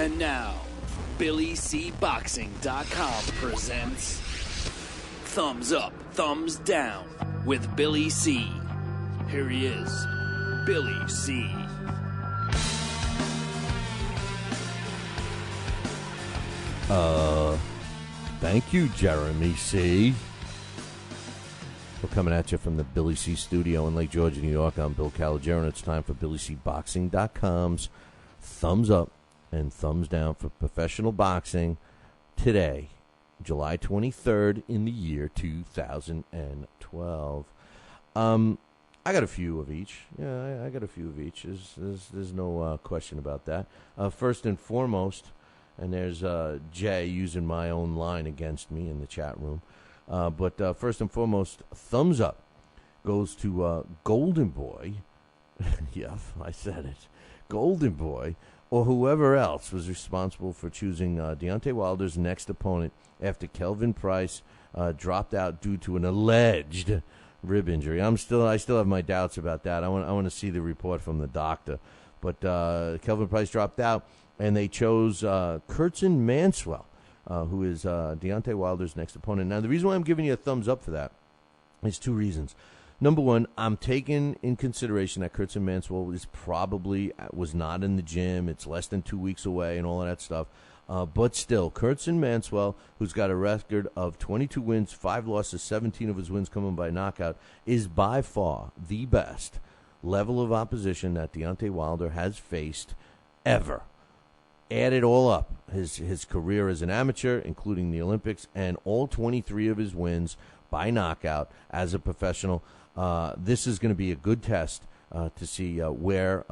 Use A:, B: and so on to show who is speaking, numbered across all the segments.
A: And now, BillyCBoxing.com presents Thumbs Up, Thumbs Down with Billy C. Here he is, Billy C.
B: Thank you, Jeremy C. We're coming at you from the Billy C studio in Lake George, New York. I'm Bill Calogero, and it's time for BillyCBoxing.com's Thumbs Up and Thumbs Down for professional boxing today, July 23rd in the year 2012. I got a few of each. Yeah, I got a few of each. There's no question about that. First and foremost, and there's Jay using my own line against me in the chat room. But first and foremost, thumbs up goes to Golden Boy. Yeah, I said it. Golden Boy, or whoever else was responsible for choosing Deontay Wilder's next opponent after Kelvin Price dropped out due to an alleged rib injury. I still have my doubts about that. I want to see the report from the doctor. But Kelvin Price dropped out, and they chose Kurtzin Manswell, who is Deontay Wilder's next opponent. Now, the reason why I'm giving you a thumbs up for that is two reasons. Number one, I'm taking in consideration that Kurtzin Manswell was not in the gym. It's less than 2 weeks away and all of that stuff. But still, Kurtzin Manswell, who's got a record of 22 wins, 5 losses, 17 of his wins coming by knockout, is by far the best level of opposition that Deontay Wilder has faced ever. Add it all up, his career as an amateur, including the Olympics, and all 23 of his wins by knockout as a professional. This is going to be a good test to see where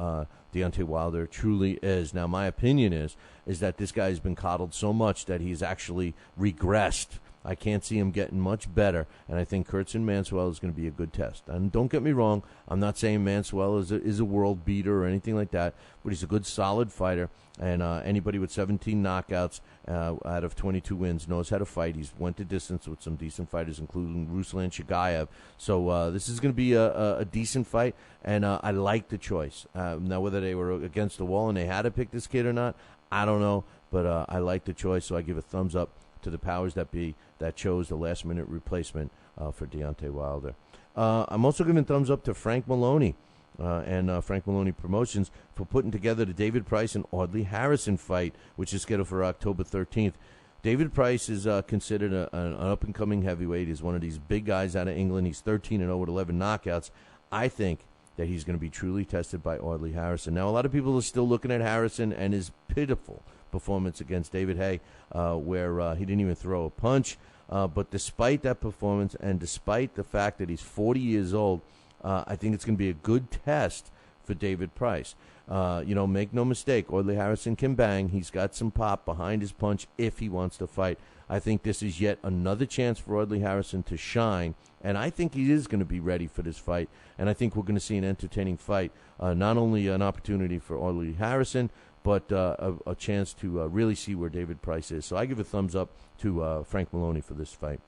B: Deontay Wilder truly is. Now, my opinion is that this guy has been coddled so much that he's actually regressed. I can't see him getting much better, and I think Kurtzin Manswell is going to be a good test. And don't get me wrong, I'm not saying Manswell is a world beater or anything like that, but he's a good, solid fighter, and anybody with 17 knockouts out of 22 wins knows how to fight. He's went the distance with some decent fighters, including Ruslan Shagayev. So this is going to be a decent fight, and I like the choice. Now, whether they were against the wall and they had to pick this kid or not, I don't know, but I like the choice, so I give a thumbs up to the powers that be that chose the last-minute replacement for Deontay Wilder. I'm also giving a thumbs up to Frank Maloney and Frank Maloney Promotions for putting together the David Price and Audley Harrison fight, which is scheduled for October 13th. David Price is considered an up-and-coming heavyweight. He's one of these big guys out of England. He's 13-0 with 11 knockouts. I think that he's going to be truly tested by Audley Harrison. Now, a lot of people are still looking at Harrison and his pitiful performance against David Haye, where he didn't even throw a punch. But despite that performance and despite the fact that he's 40 years old, I think it's going to be a good test for David Price. Make no mistake, Audley Harrison can bang. He's got some pop behind his punch if he wants to fight. I think this is yet another chance for Audley Harrison to shine, and I think he is going to be ready for this fight, and I think we're going to see an entertaining fight, not only an opportunity for Audley Harrison, but a chance to really see where David Price is. So I give a thumbs up to Frank Maloney for this fight.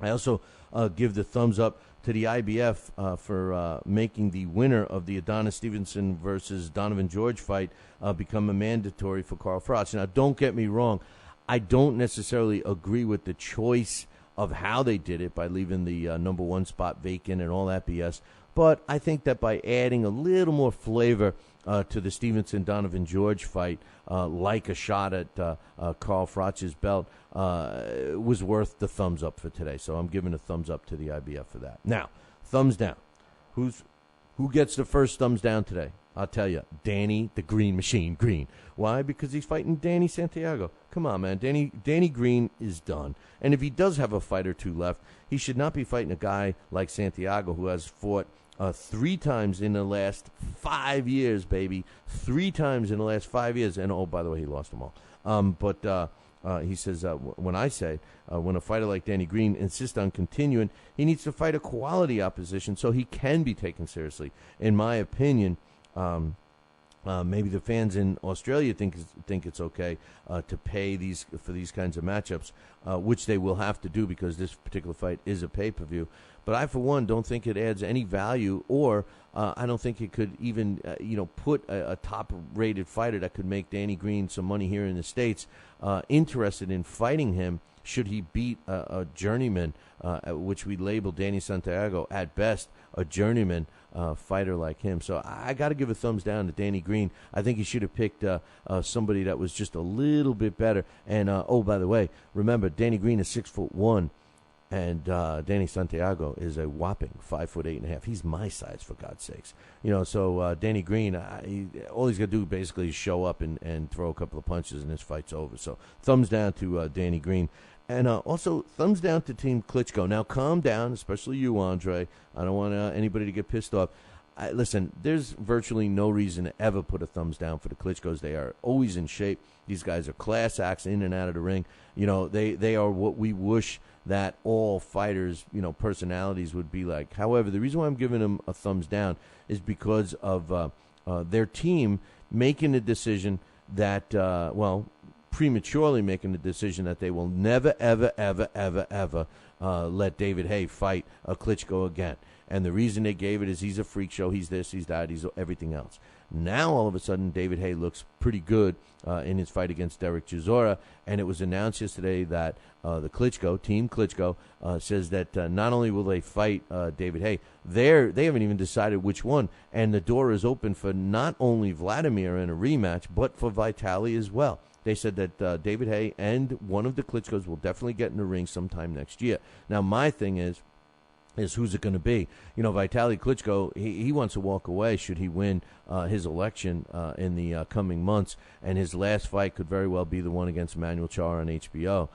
B: I also give the thumbs up to the IBF for making the winner of the Adonis Stevenson versus Donovan George fight become a mandatory for Carl Froch. Now, don't get me wrong. I don't necessarily agree with the choice of how they did it by leaving the number one spot vacant and all that BS. But I think that by adding a little more flavor to the Stevenson-Donovan George fight, like a shot at Carl Froch's belt, was worth the thumbs up for today. So I'm giving a thumbs up to the IBF for that. Now, thumbs down. Who gets the first thumbs down today? I'll tell you, Danny the Green Machine Green. Why? Because he's fighting Danny Santiago. Come on, man. Danny Green is done. And if he does have a fight or two left, he should not be fighting a guy like Santiago who has fought 3 times in the last 5 years, baby. 3 times in the last 5 years. And, oh, by the way, he lost them all. But he says, when a fighter like Danny Green insists on continuing, he needs to fight a quality opposition so he can be taken seriously. In my opinion, Maybe the fans in Australia think it's okay to pay for these kinds of matchups, which they will have to do because this particular fight is a pay-per-view. But I, for one, don't think it adds any value, or I don't think it could even put a top-rated fighter that could make Danny Green some money here in the States interested in fighting him should he beat a journeyman, which we label Danny Santiago at best a journeyman fighter like him. So I got to give a thumbs down to Danny Green. I think he should have picked somebody that was just a little bit better. And by the way, remember Danny Green is 6'1", and Danny Santiago is a whopping 5'8.5". He's my size, for God's sakes. So Danny Green, all he's got to do basically is show up and throw a couple of punches, and this fight's over. So thumbs down to Danny Green. And also, thumbs down to Team Klitschko. Now, calm down, especially you, Andre. I don't want anybody to get pissed off. Listen, there's virtually no reason to ever put a thumbs down for the Klitschkos. They are always in shape. These guys are class acts in and out of the ring. They are what we wish that all fighters, personalities would be like. However, the reason why I'm giving them a thumbs down is because of their team making a decision that, prematurely making the decision that they will never, ever, ever, ever, ever let David Haye fight a Klitschko again. And the reason they gave it is he's a freak show. He's this, he's that, he's everything else. Now, all of a sudden, David Haye looks pretty good in his fight against Derek Chisora. And it was announced yesterday that the Klitschko, Team Klitschko, says that not only will they fight David Haye, they haven't even decided which one. And the door is open for not only Vladimir in a rematch, but for Vitaly as well. They said that David Haye and one of the Klitschkos will definitely get in the ring sometime next year. Now, my thing is who's it going to be? Vitaly Klitschko, he wants to walk away should he win his election in the coming months, and his last fight could very well be the one against Emmanuel Char on HBO.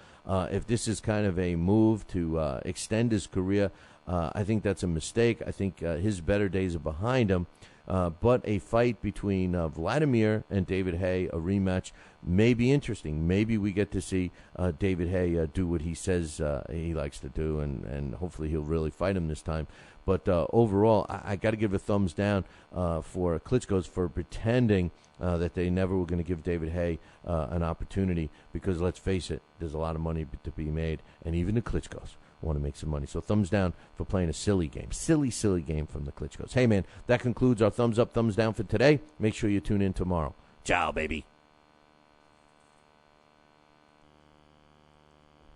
B: If this is kind of a move to extend his career, I think that's a mistake. I think his better days are behind him. But a fight between Vladimir and David Haye, a rematch, may be interesting. Maybe we get to see David Haye do what he says he likes to do, and hopefully he'll really fight him this time. But overall, I got to give a thumbs down for Klitschko's for pretending that they never were going to give David Haye an opportunity, because let's face it, there's a lot of money to be made, and even the Klitschko's want to make some money. So thumbs down for playing a silly game. Silly game from the Klitschkos. Hey, man, that concludes our thumbs up, thumbs down for today. Make sure you tune in tomorrow. Ciao, baby.